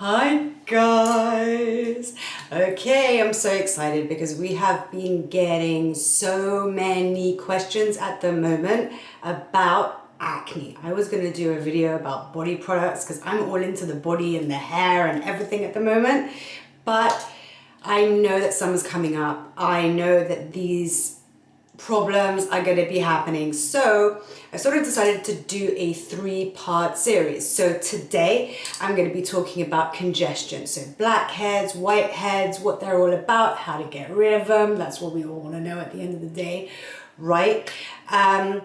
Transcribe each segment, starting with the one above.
Hi guys! Okay, I'm so excited because we have been getting so many questions at the moment about acne. I was going to do a video about body products because I'm all into the body and the hair and everything at the moment, but I know that summer's coming up. I know that these problems are going to be happening, so I sort of decided to do a 3-part series. So today I'm going to be talking about congestion, so blackheads, whiteheads, what they're all about, how to get rid of them. That's what we all want to know at the end of the day, right? And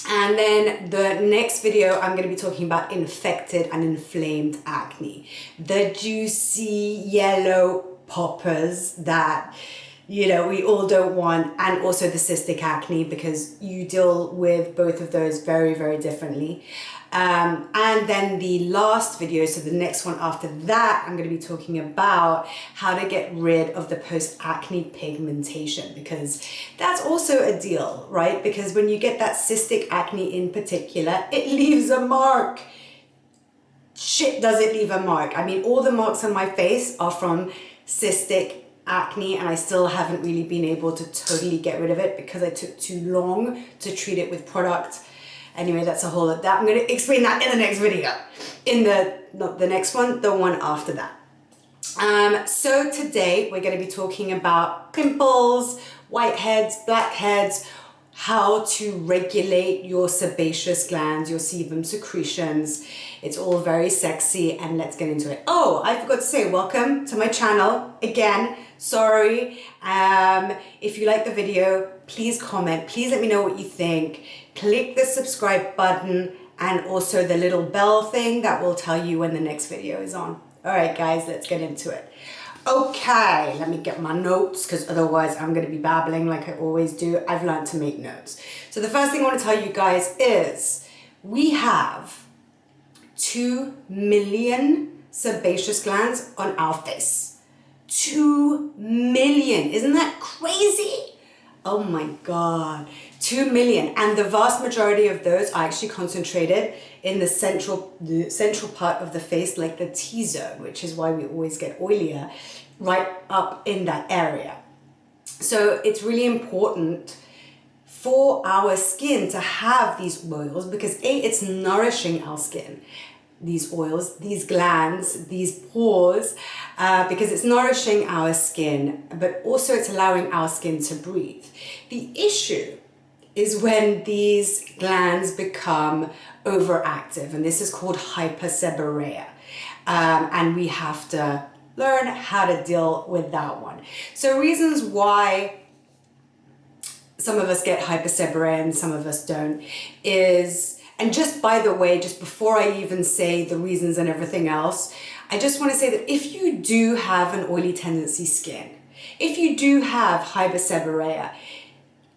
then the next video I'm going to be talking about infected and inflamed acne, the juicy yellow poppers that we all don't want, and also the cystic acne, because you deal with both of those very, very differently. And then the last video, so the next one after that, I'm going to be talking about how to get rid of the post-acne pigmentation, because that's also a deal, right? Because when you get that cystic acne in particular, it leaves a mark. Shit, does it leave a mark? I mean, all the marks on my face are from cystic acne, and I still haven't really been able to totally get rid of it because I took too long to treat it with product. Anyway, that's a whole lot. That I'm going to explain that in the next video, in not the next one, the one after that. So today we're going to be talking about pimples, whiteheads, blackheads, how to regulate your sebaceous glands, your sebum secretions. It's all very sexy, and let's get into it. Oh, I forgot to say, welcome to my channel again. Sorry. If you like the video, please comment. Please let me know what you think. Click the subscribe button and also the little bell thing that will tell you when the next video is on. All right, guys, let's get into it. Okay, let me get my notes, because otherwise I'm going to be babbling like I always do. I've learned to make notes. So the first thing I want to tell you guys is we have 2 million sebaceous glands on our face. 2 million. Isn't that crazy? Oh my God. 2 million. And the vast majority of those are actually concentrated in the central part of the face, like the T-zone, which is why we always get oilier right up in that area. So it's really important for our skin to have these oils because it's nourishing our skin. These oils, these glands, these pores, because it's nourishing our skin, but also it's allowing our skin to breathe. The issue is when these glands become overactive, and this is called hyperseborrhea, and we have to learn how to deal with that one. So reasons why some of us get hyperseborrhea and some of us don't is, and just by the way, just before I even say the reasons and everything else, I just want to say that if you do have an oily tendency skin, if you do have hyperseborrhea,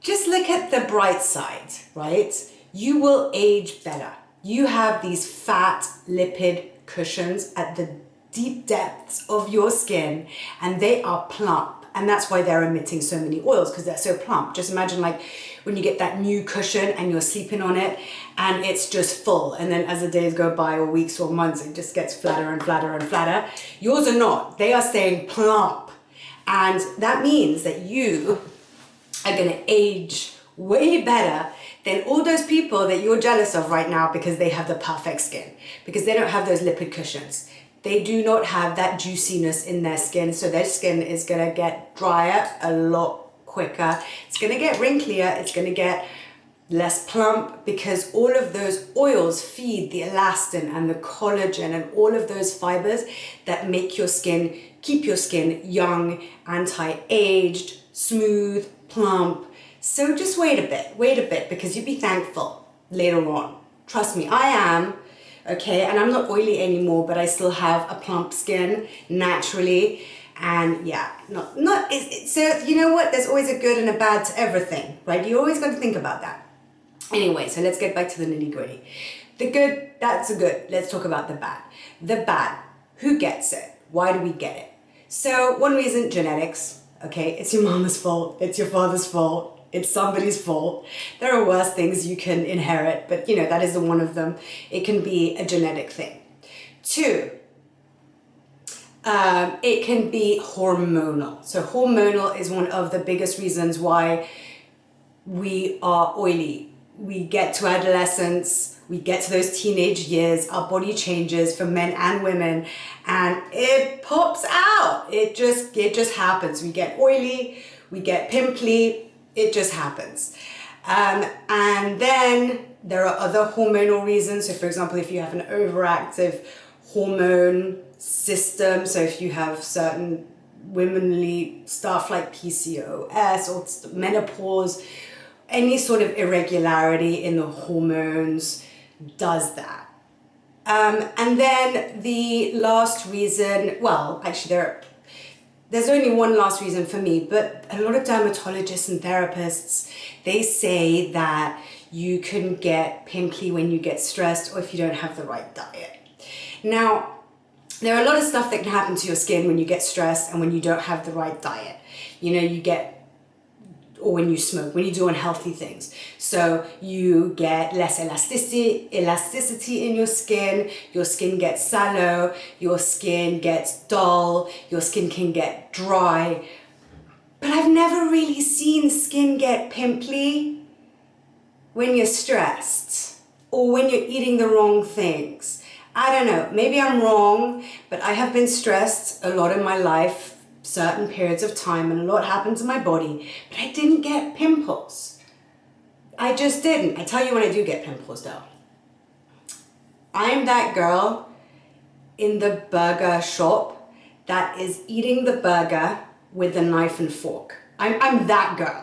just look at the bright side, right? You will age better. You have these fat lipid cushions at the deep depths of your skin, and they are plump. And that's why they're emitting so many oils, because they're so plump. Just imagine like when you get that new cushion and you're sleeping on it and it's just full. And then as the days go by, or weeks or months, it just gets flatter and flatter and flatter. Yours are not. They are staying plump. And that means that you are going to age way better than all those people that you're jealous of right now because they have the perfect skin, because they don't have those lipid cushions. They do not have that juiciness in their skin, so their skin is going to get drier a lot quicker. It's going to get wrinklier. It's going to get less plump, because all of those oils feed the elastin and the collagen and all of those fibers that make your skin, keep your skin young, anti-aged, smooth, plump. So just wait a bit, because you'll be thankful later on. Trust me, I am. Okay, and I'm not oily anymore, but I still have a plump skin naturally, and yeah, so you know what? There's always a good and a bad to everything, right? You always got to think about that. Anyway, so let's get back to the nitty gritty. The good, that's a good. Let's talk about the bad. The bad, who gets it? Why do we get it? So one reason, genetics. Okay, it's your mama's fault. It's your father's fault. It's somebody's fault. There are worse things you can inherit, but that is one of them. It can be a genetic thing. 2, It can be hormonal. So hormonal is one of the biggest reasons why we are oily. We get to adolescence, we get to those teenage years, our body changes for men and women, and it pops out. It just happens. We get oily, we get pimply, it just happens. And then there are other hormonal reasons. So for example, if you have an overactive hormone system, so if you have certain womanly stuff like PCOS or menopause, any sort of irregularity in the hormones does that. And then the last reason, well, actually there's only one last reason for me, but a lot of dermatologists and therapists, they say that you can get pimply when you get stressed or if you don't have the right diet. Now, there are a lot of stuff that can happen to your skin when you get stressed and when you don't have the right diet. You know, or when you smoke, when you do unhealthy things. So you get less elasticity in your skin gets sallow, your skin gets dull, your skin can get dry. But I've never really seen skin get pimply when you're stressed or when you're eating the wrong things. I don't know, maybe I'm wrong, but I have been stressed a lot in my life, certain periods of time, and a lot happened to my body, but I didn't get pimples. I just didn't. I tell you when I do get pimples though. I'm that girl in the burger shop that is eating the burger with a knife and fork. I'm that girl.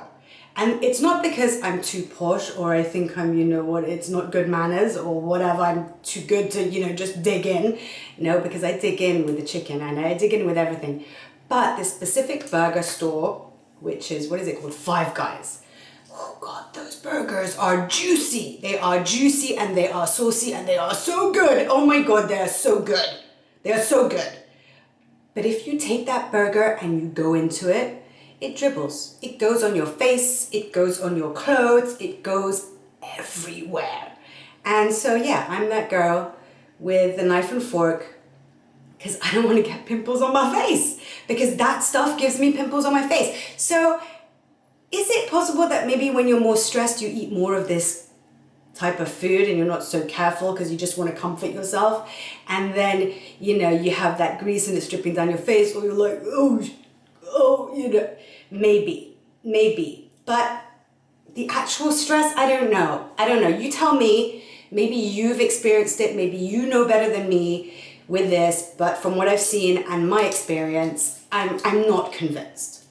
And it's not because I'm too posh or I think I'm, you know what, it's not good manners or whatever, I'm too good to, you know, just dig in. No, because I dig in with the chicken and I dig in with everything. But this specific burger store, which is, what is it called? Five Guys. Oh God, those burgers are juicy. They are juicy and they are saucy and they are so good. Oh my God, they are so good. They are so good. But if you take that burger and you go into it, it dribbles. It goes on your face, it goes on your clothes, it goes everywhere. And so yeah, I'm that girl with the knife and fork because I don't want to get pimples on my face because that stuff gives me pimples on my face. So is it possible that maybe when you're more stressed, you eat more of this type of food and you're not so careful because you just want to comfort yourself, and then, you know, you have that grease and it's dripping down your face, or you're like, oh, you know, maybe. But the actual stress, I don't know. You tell me, maybe you've experienced it, maybe you know better than me with this, but from what I've seen and my experience, I'm not convinced.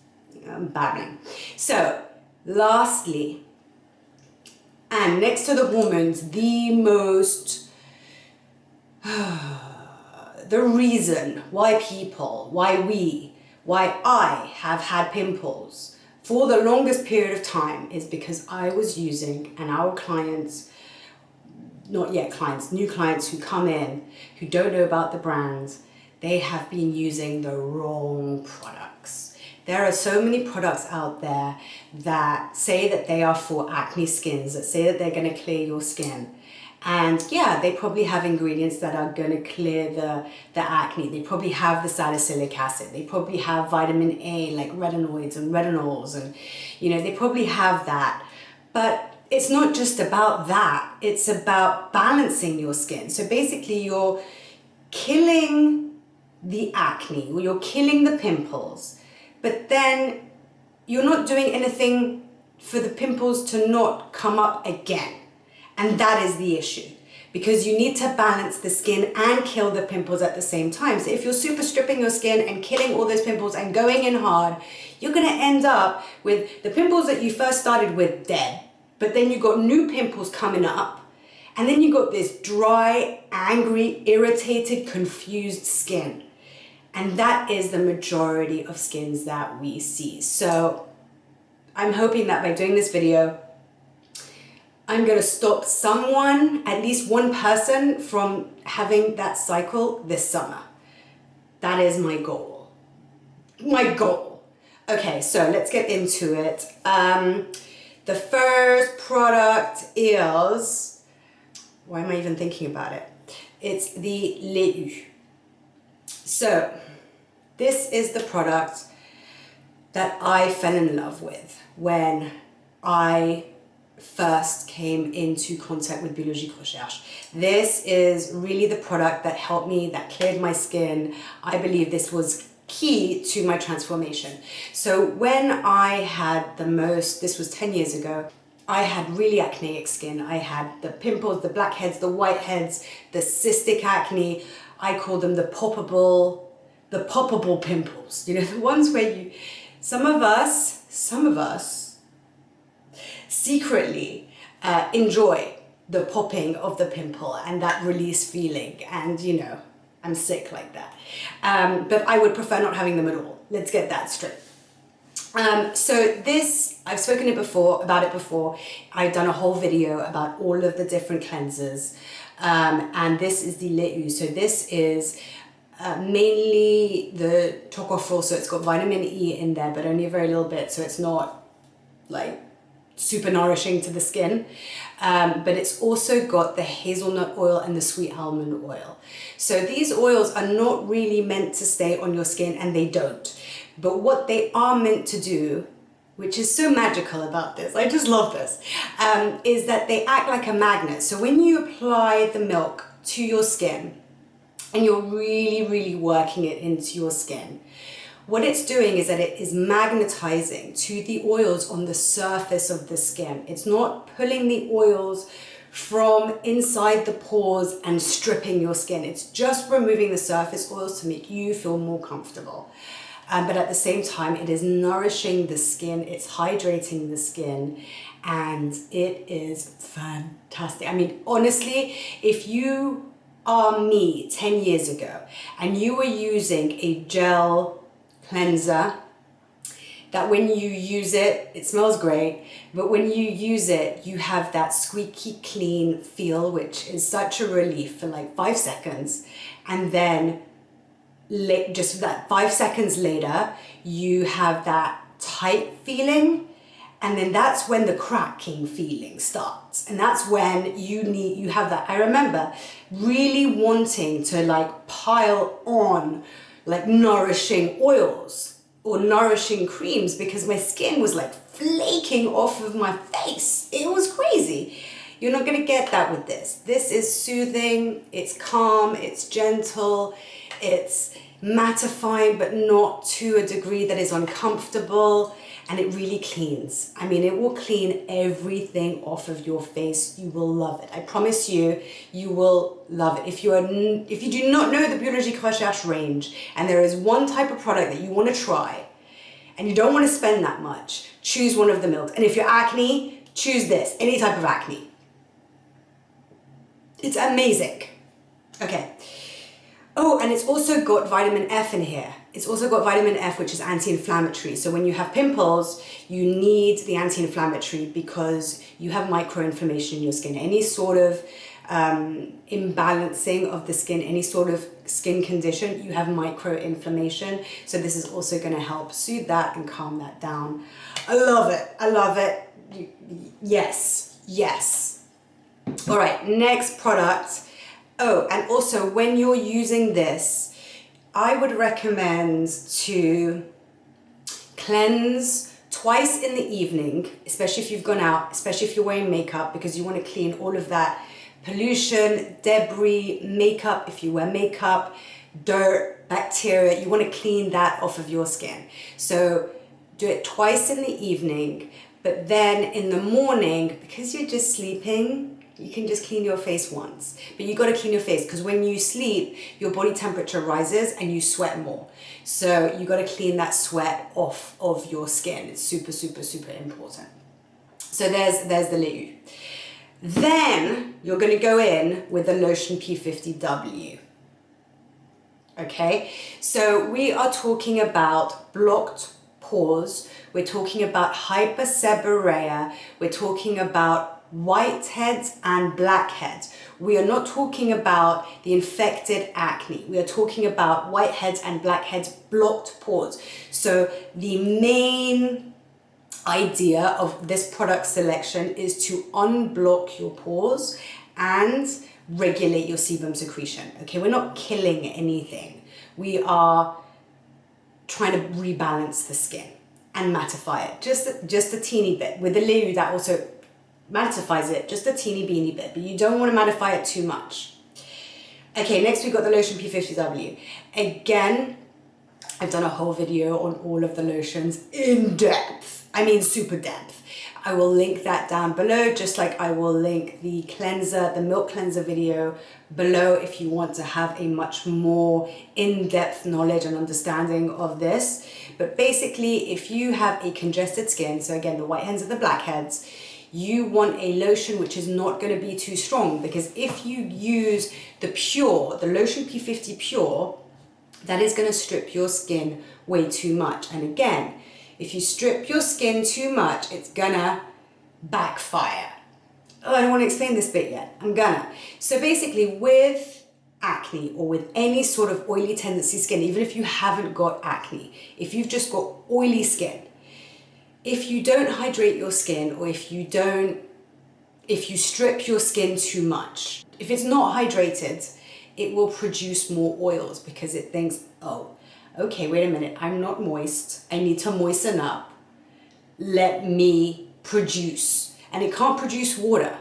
I'm babbling. So, lastly, and next to the hormones, the reason why I have had pimples for the longest period of time is because I was using, and our clients, not yet clients, new clients who come in, who don't know about the brands, they have been using the wrong products. There are so many products out there that say that they are for acne skins, that say that they're going to clear your skin. And yeah, they probably have ingredients that are going to clear the acne. They probably have the salicylic acid. They probably have vitamin A, like retinoids and retinols, and you know, they probably have that. But it's not just about that. It's about balancing your skin. So basically you're killing the acne, or you're killing the pimples, but then you're not doing anything for the pimples to not come up again. And that is the issue, because you need to balance the skin and kill the pimples at the same time. So if you're super stripping your skin and killing all those pimples and going in hard, you're gonna end up with the pimples that you first started with dead, but then you got new pimples coming up, and then you got this dry, angry, irritated, confused skin. And that is the majority of skins that we see. So I'm hoping that by doing this video, I'm gonna stop someone, at least one person, from having that cycle this summer. That is my goal. Okay, so let's get into it. The first product is, why am I even thinking about it? It's the Lait U. So, This is the product that I fell in love with when I first came into contact with Biologique Recherche. This is really the product that helped me, that cleared my skin. I believe this was key to my transformation. So when I had this was 10 years ago, I had really acneic skin. I had the pimples, the blackheads, the whiteheads, the cystic acne. I call them the poppable pimples. You know, the ones where some of us secretly enjoy the popping of the pimple and that release feeling, and you know, I'm sick like that. But I would prefer not having them at all. Let's get that straight. So this, I've spoken about it before. I've done a whole video about all of the different cleansers. And this is the Lait U. So this is mainly the tocopherol, so it's got vitamin E in there, but only a very little bit, so it's not like super nourishing to the skin. But it's also got the hazelnut oil and the sweet almond oil. So these oils are not really meant to stay on your skin, and they don't. But what they are meant to do, which is so magical about this, I just love this, is that they act like a magnet. So when you apply the milk to your skin, and you're really, really working it into your skin, what it's doing is that it is magnetizing to the oils on the surface of the skin. It's not pulling the oils from inside the pores and stripping your skin. It's just removing the surface oils to make you feel more comfortable. But at the same time, it is nourishing the skin, it's hydrating the skin, and it is fantastic. I mean, honestly, if you are me 10 years ago and you were using a gel cleanser that when you use it, it smells great, but when you use it, you have that squeaky clean feel, which is such a relief for like 5 seconds, and then just that 5 seconds later, you have that tight feeling, and then that's when the cracking feeling starts. And that's when you have that. I remember really wanting to like pile on like nourishing oils or nourishing creams because my skin was like flaking off of my face. It was crazy. You're not gonna get that with this. This is soothing, it's calm, it's gentle, it's mattifying, but not to a degree that is uncomfortable, and it really cleans. I mean, it will clean everything off of your face. You will love it. I promise you, you will love it. If you do not know the Biologique Recherche range, and there is one type of product that you want to try, and you don't want to spend that much, choose one of the milks. And if you're acne, choose this, any type of acne. It's amazing. Okay. Oh, and it's also got vitamin F in here. It's also got vitamin F, which is anti-inflammatory. So when you have pimples, you need the anti-inflammatory because you have micro-inflammation in your skin. Any sort of imbalancing of the skin, any sort of skin condition, you have micro-inflammation. So this is also going to help soothe that and calm that down. I love it. I love it. Yes. Yes. All right, next product. Oh, and also when you're using this, I would recommend to cleanse twice in the evening, especially if you've gone out, especially if you're wearing makeup, because you want to clean all of that pollution, debris, makeup, if you wear makeup, dirt, bacteria, you want to clean that off of your skin. So do it twice in the evening, but then in the morning, because you're just sleeping, you can just clean your face once, but you got to clean your face because when you sleep, your body temperature rises and you sweat more. So you got to clean that sweat off of your skin. It's super, super, super important. So there's the Lait U. Then you're going to go in with the Lotion P50 W. Okay, so we are talking about blocked pores. We're talking about hyperseborrhea. We're talking about whiteheads and blackheads. We are not talking about the infected acne. We are talking about whiteheads and blackheads, blocked pores. So the main idea of this product selection is to unblock your pores and regulate your sebum secretion. Okay, we're not killing anything. We are trying to rebalance the skin and mattify it just a teeny bit. With the Lait U, that also mattifies it just a teeny beeny bit, but you don't want to mattify it too much. Okay, next we've got the Lotion P50 W. Again, I've done a whole video on all of the lotions in depth. I mean super depth. I will link that down below, just like I will link the cleanser, the milk cleanser video below if you want to have a much more in-depth knowledge and understanding of this. But basically, if you have a congested skin, so again, the whiteheads and the blackheads, you want a lotion which is not going to be too strong, because if you use the Lotion P50 Pure, that is going to strip your skin way too much. And again, if you strip your skin too much, it's gonna backfire. Oh, I don't want to explain this bit yet. I'm gonna. So basically, with acne or with any sort of oily tendency skin, even if you haven't got acne, if you've just got oily skin, if you don't hydrate your skin, or if you strip your skin too much, if it's not hydrated, it will produce more oils because it thinks, oh, okay, wait a minute, I'm not moist. I need to moisten up. Let me produce. And it can't produce water.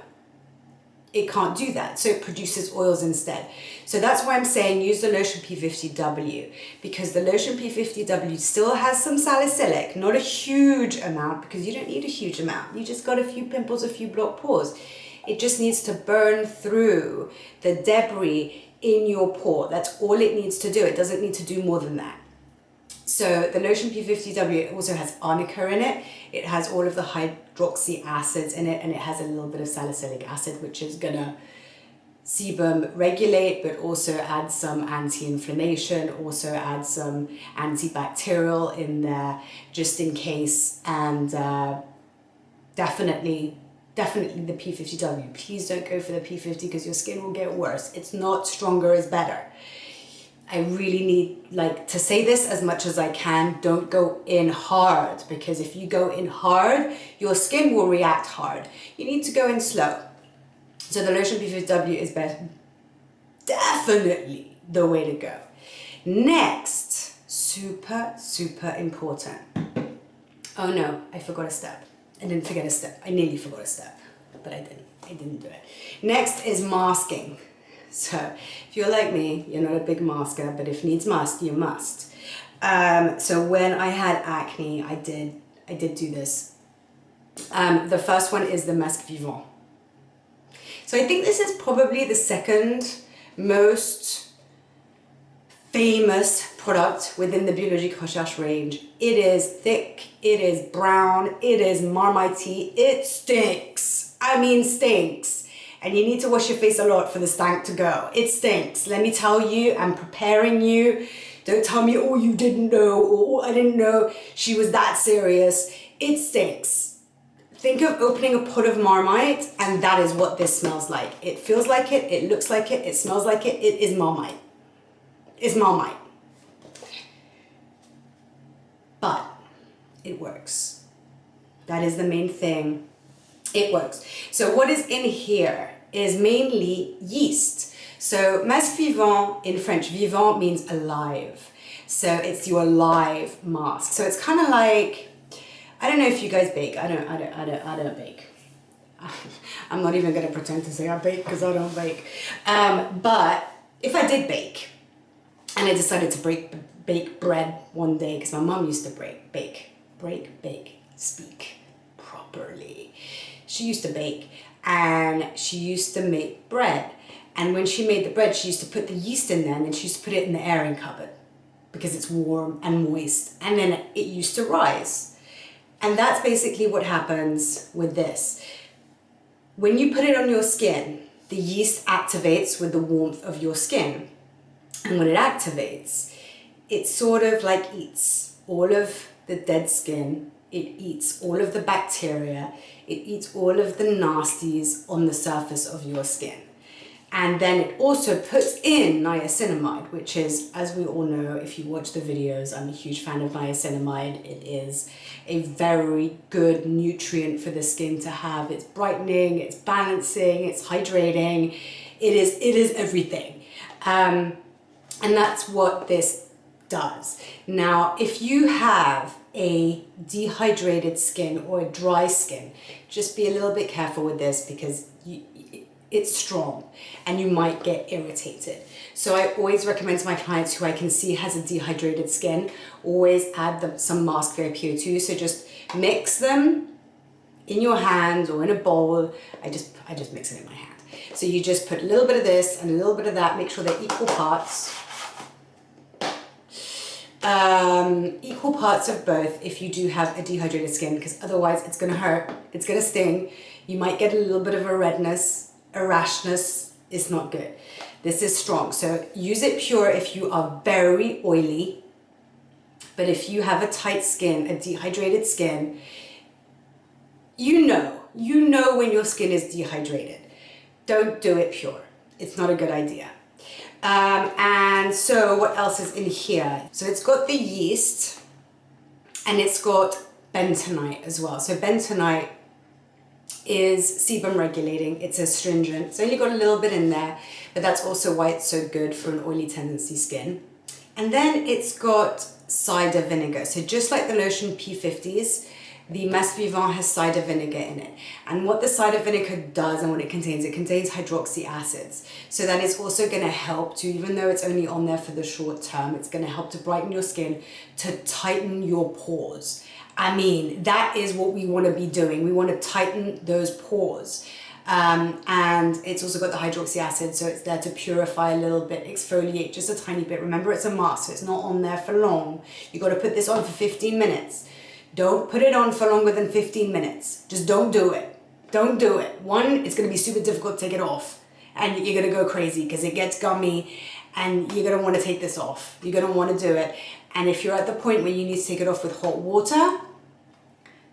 It can't do that. So it produces oils instead. So that's why I'm saying use the Lotion P50 W, because the Lotion P50 W still has some salicylic, not a huge amount, because you don't need a huge amount. You just got a few pimples, a few blocked pores. It just needs to burn through the debris in your pore. That's all it needs to do. It doesn't need to do more than that. So the Lotion P50 W also has arnica in it. It has all of the hydroxy acids in it, and it has a little bit of salicylic acid, which is gonna sebum regulate, but also add some anti-inflammation, also add some antibacterial in there, just in case. And definitely the P50 W. Please don't go for the P50 because your skin will get worse. It's not stronger is better. I really need to say this as much as I can. Don't go in hard, because if you go in hard, your skin will react hard. You need to go in slow. So the Lotion P50 W is definitely the way to go. Next, super important. Oh no, I forgot a step. I didn't forget a step. I nearly forgot a step, but I didn't do it. Next is masking. So if you're like me, you're not a big masker, but if needs must, you must. So when I had acne, I did do this. The first one is the Masque Vivant. So I think this is probably the second most famous product within the Biologique Recherche range. It is thick, it is brown, it is marmite, it stinks. I mean stinks. And you need to wash your face a lot for the stank to go. It stinks. Let me tell you, I'm preparing you. Don't tell me, oh, you didn't know, or oh, I didn't know she was that serious. It stinks. Think of opening a pot of Marmite, and that is what this smells like. It feels like it, it looks like it smells like it. It is Marmite. It's Marmite. But it works. That is the main thing. It works. So what is in here is mainly yeast. So Masque Vivant in French, vivant means alive. So it's your live mask. So it's kind of like, I don't know if you guys bake. I don't bake. I'm not even going to pretend to say I bake because I don't bake. But if I did bake and I decided to bake bread one day, because my mom used to speak properly. She used to bake and she used to make bread. And when she made the bread, she used to put the yeast in there, and then she used to put it in the airing cupboard because it's warm and moist. And then it used to rise. And that's basically what happens with this. When you put it on your skin, the yeast activates with the warmth of your skin. And when it activates, it sort of like eats all of the dead skin. It eats all of the bacteria. It eats all of the nasties on the surface of your skin. And then it also puts in niacinamide, which is, as we all know, if you watch the videos, I'm a huge fan of niacinamide. It is a very good nutrient for the skin to have. It's brightening, it's balancing, it's hydrating. It is everything. And that's what this does. Now, if you have a dehydrated skin or a dry skin, just be a little bit careful with this because it's strong and you might get irritated. So I always recommend to my clients who I can see has a dehydrated skin, always add some Masque Vivant PO2. So just mix them in your hand or in a bowl. I just mix it in my hand. So you just put a little bit of this and a little bit of that, make sure they're equal parts. Equal parts of both if you do have a dehydrated skin, because otherwise it's going to hurt, it's going to sting. You might get a little bit of a redness, a rashness. It's not good. This is strong, so use it pure if you are very oily. But if you have a tight skin, a dehydrated skin, you know when your skin is dehydrated. Don't do it pure. It's not a good idea. And so what else is in here? So it's got the yeast and it's got bentonite as well. So bentonite is sebum regulating. It's astringent. It's only got a little bit in there, but that's also why it's so good for an oily tendency skin. And then it's got cider vinegar. So just like the Lotion P50s, the Masque Vivant has cider vinegar in it. And what the cider vinegar does and what it contains hydroxy acids. So that is also going to help to, even though it's only on there for the short term, it's going to help to brighten your skin, to tighten your pores. I mean, that is what we want to be doing. We want to tighten those pores. And it's also got the hydroxy acid, so it's there to purify a little bit, exfoliate just a tiny bit. Remember, it's a mask, so it's not on there for long. You got to put this on for 15 minutes. Don't put it on for longer than 15 minutes. Just don't do it. Don't do it. One, it's going to be super difficult to take it off. And you're going to go crazy because it gets gummy and you're going to want to take this off. You're going to want to do it. And if you're at the point where you need to take it off with hot water,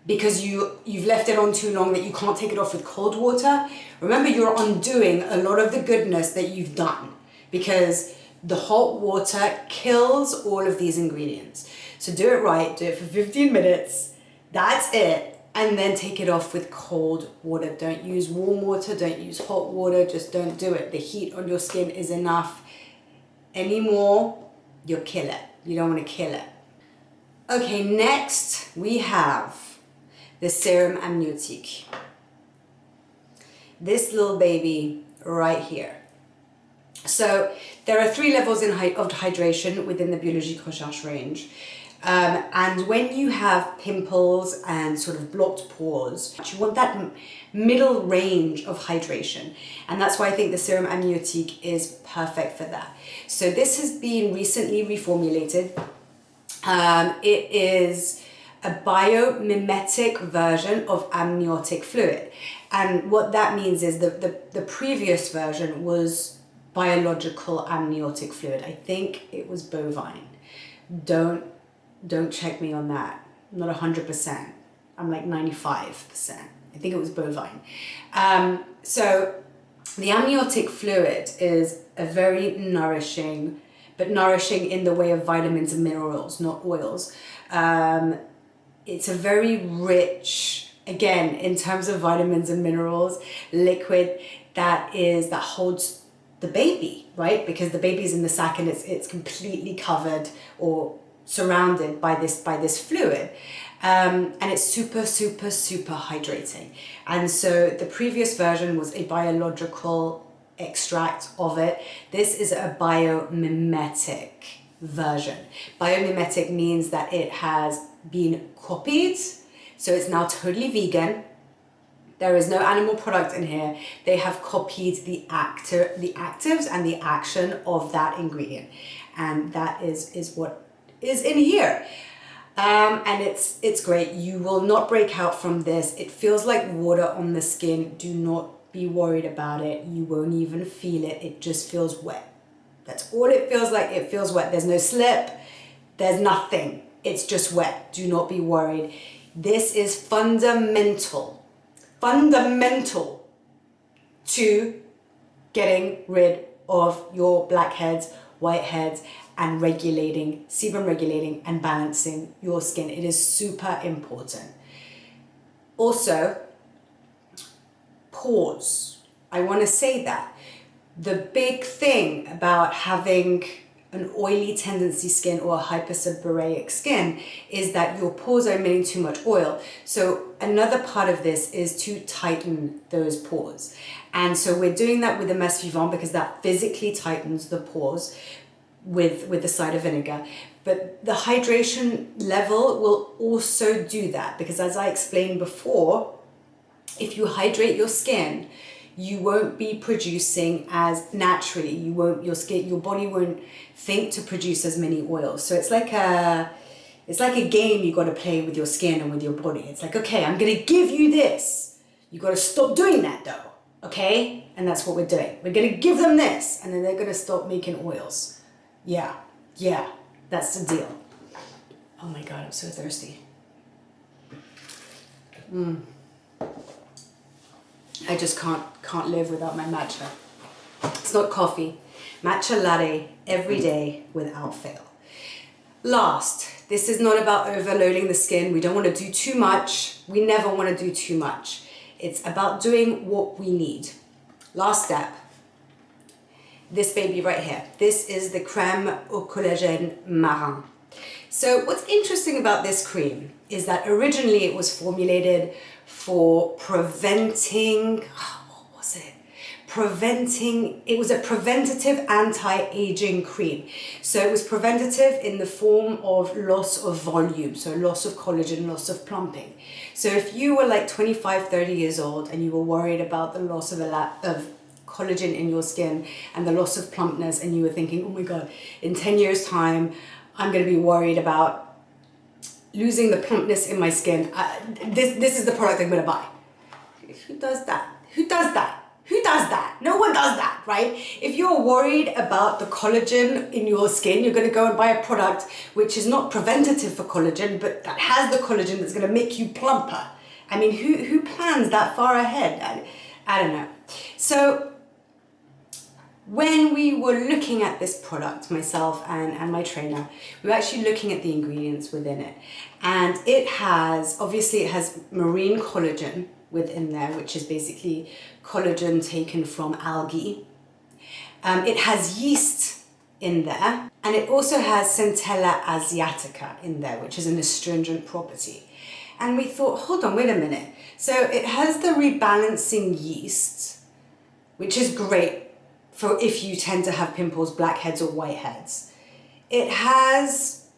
because you've left it on too long that you can't take it off with cold water, remember you're undoing a lot of the goodness that you've done because the hot water kills all of these ingredients. So do it right, do it for 15 minutes, that's it, and then take it off with cold water. Don't use warm water, don't use hot water, just don't do it. The heat on your skin is enough. Any more, you'll kill it. You don't want to kill it. Okay, next we have the Serum Amniotique. This little baby right here. So there are 3 levels of hydration within the Biologique Recherche range. And when you have pimples and sort of blocked pores, you want that middle range of hydration. And that's why I think the Serum Amniotique is perfect for that. So this has been recently reformulated. It is a biomimetic version of amniotic fluid. And what that means is the previous version was biological amniotic fluid. I think it was bovine. Don't check me on that. I'm not 100%. I'm like 95%. I think it was bovine. So the amniotic fluid is a very nourishing, but nourishing in the way of vitamins and minerals, not oils. It's a very rich, again, in terms of vitamins and minerals, liquid that holds the baby, right? Because the baby's in the sac and it's completely covered or surrounded by this fluid. And it's super, super, super hydrating. And so the previous version was a biological extract of it. This is a biomimetic version. Biomimetic means that it has been copied, so it's now totally vegan. There is no animal product in here. They have copied the actives and the action of that ingredient, and that is what is in here. And it's great. You will not break out from this. It feels like water on the skin. Do not be worried about it. You won't even feel it. It just feels wet. That's all it feels like. It feels wet. There's no slip. There's nothing. It's just wet. Do not be worried. This is fundamental to getting rid of your blackheads, whiteheads, and regulating, sebum regulating and balancing your skin. It is super important. Also, pores. I want to say that the big thing about having an oily tendency skin or a hyperseborrheic skin is that your pores are emitting too much oil. So another part of this is to tighten those pores. And so we're doing that with the Masque Vivant because that physically tightens the pores with the cider vinegar. But the hydration level will also do that because, as I explained before, if you hydrate your skin, you won't be producing as naturally. Your body won't think to produce as many oils. So it's like a game you got to play with your skin and with your body. It's like, okay, I'm gonna give you this. You got to stop doing that though, okay? And that's what we're doing. We're gonna give them this, and then they're gonna stop making oils. Yeah, that's the deal. Oh my God, I'm so thirsty. I just can't live without my matcha. It's not coffee. Matcha latte every day without fail. Last, this is not about overloading the skin. We don't want to do too much. We never want to do too much. It's about doing what we need. Last step. This baby right here. This is the Crème au Collagene Marin. So what's interesting about this cream is that originally it was formulated for preventing, it was a preventative anti-aging cream. So it was preventative in the form of loss of volume, so loss of collagen, loss of plumping. So if you were like 25, 30 years old and you were worried about the loss of collagen in your skin and the loss of plumpness, and you were thinking, oh my God, in 10 years time, I'm gonna be worried about losing the plumpness in my skin. This is the product I'm gonna buy. Who does that? Who does that? Who does that? No one does that, right? If you're worried about the collagen in your skin, you're gonna go and buy a product which is not preventative for collagen, but that has the collagen that's gonna make you plumper. I mean, who plans that far ahead? I don't know. So when we were looking at this product, myself and my trainer, we were actually looking at the ingredients within it. And it has marine collagen within there, which is basically collagen taken from algae. It has yeast in there, and it also has Centella asiatica in there, which is an astringent property. And we thought, hold on, wait a minute. So it has the rebalancing yeast, which is great for if you tend to have pimples, blackheads, or whiteheads. It has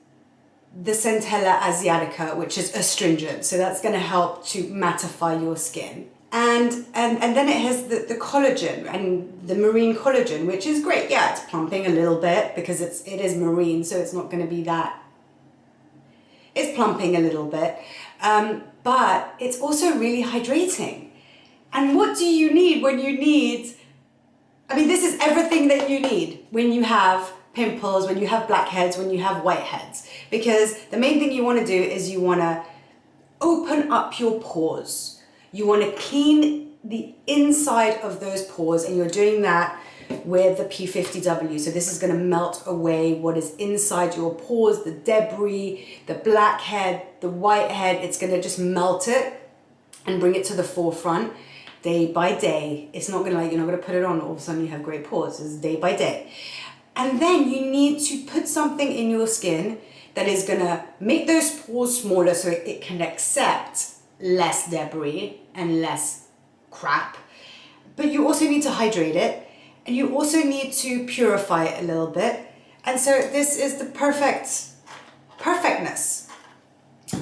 the Centella asiatica, which is astringent, so that's going to help to mattify your skin. And then it has the collagen and the marine collagen, which is great. Yeah, it's plumping a little bit because it is marine, so it's not going to be that. It's plumping a little bit, but it's also really hydrating. And what do you need when you need? I mean, this is everything that you need when you have pimples, when you have blackheads, when you have whiteheads. Because the main thing you want to do is you want to open up your pores. You want to clean the inside of those pores, and you're doing that with the P50 W. So this is going to melt away what is inside your pores, the debris, the blackhead, the whitehead. It's going to just melt it and bring it to the forefront. Day by day. It's not gonna you're not gonna put it on all of a sudden you have great pores. It's day by day. And then you need to put something in your skin that is gonna make those pores smaller so it can accept less debris and less crap. But you also need to hydrate it, and you also need to purify it a little bit. And so this is the perfectness.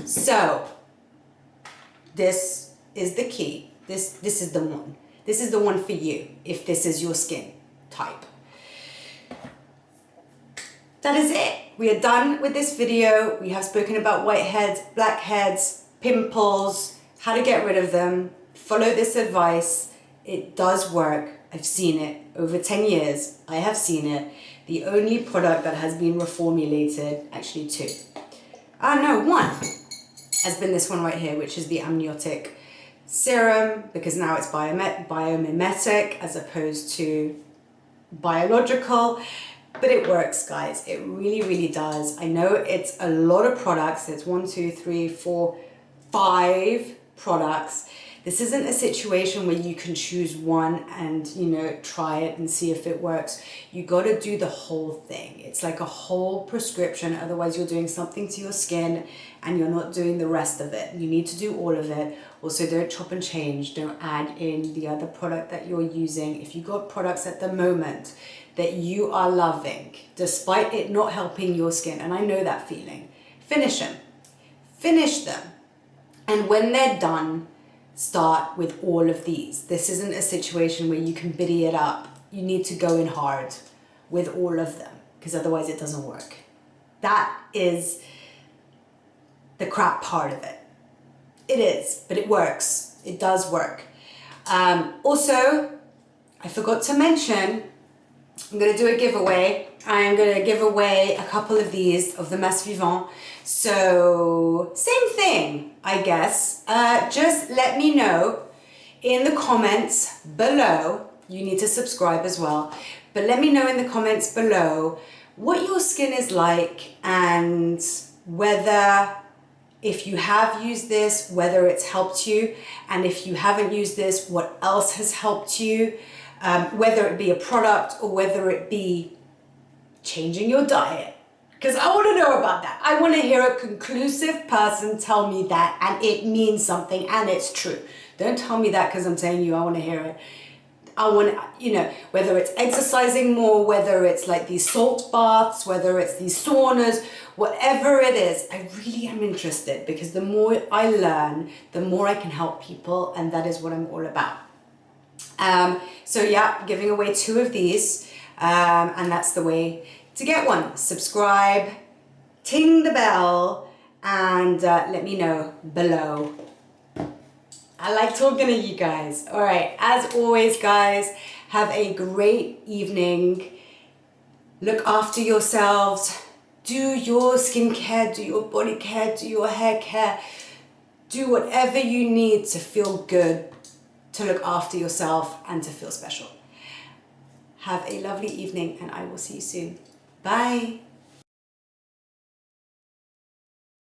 So this is the key. This is the one. This is the one for you, if this is your skin type. That is it. We are done with this video. We have spoken about whiteheads, blackheads, pimples, how to get rid of them. Follow this advice. It does work. I've seen it. Over 10 years, I have seen it. The only product that has been reformulated, actually one, has been this one right here, which is the amniotic serum, because now it's biomimetic as opposed to biological, but it works, guys. It really, really does. I know it's a lot of products. It's 1, 2, 3, 4, 5 products This isn't a situation where you can choose one and, you know, try it and see if it works. You got to do the whole thing. It's like a whole prescription. Otherwise, you're doing something to your skin and you're not doing the rest of it. You need to do all of it. Also, don't chop and change. Don't add in the other product that you're using. If you've got products at the moment that you are loving, despite it not helping your skin, and I know that feeling, finish them. Finish them. And when they're done, start with all of these. This isn't a situation where you can biddy it up. You need to go in hard with all of them, because otherwise it doesn't work. That is the crap part of it. It is, but it works. It does work. Also, I forgot to mention, I'm going to do a giveaway. I'm going to give away a couple of these of the Masque Vivant. So, same thing, I guess. Just let me know in the comments below. You need to subscribe as well. But let me know in the comments below what your skin is like and whether, if you have used this, whether it's helped you. And if you haven't used this, what else has helped you. Whether it be a product or whether it be changing your diet. Because I want to know about that. I want to hear a conclusive person tell me that and it means something and it's true. Don't tell me that because I'm telling you I want to hear it. I want, you know, whether it's exercising more, whether it's like these salt baths, whether it's these saunas, whatever it is, I really am interested because the more I learn, the more I can help people, and that is what I'm all about. So yeah, giving away 2 of these, and that's the way to get one. Subscribe, ting the bell, and let me know below. I like talking to you guys. All right, as always, guys, have a great evening. Look after yourselves. Do your skincare, do your body care, do your hair care. Do whatever you need to feel good, to look after yourself and to feel special. Have a lovely evening and I will see you soon. Bye.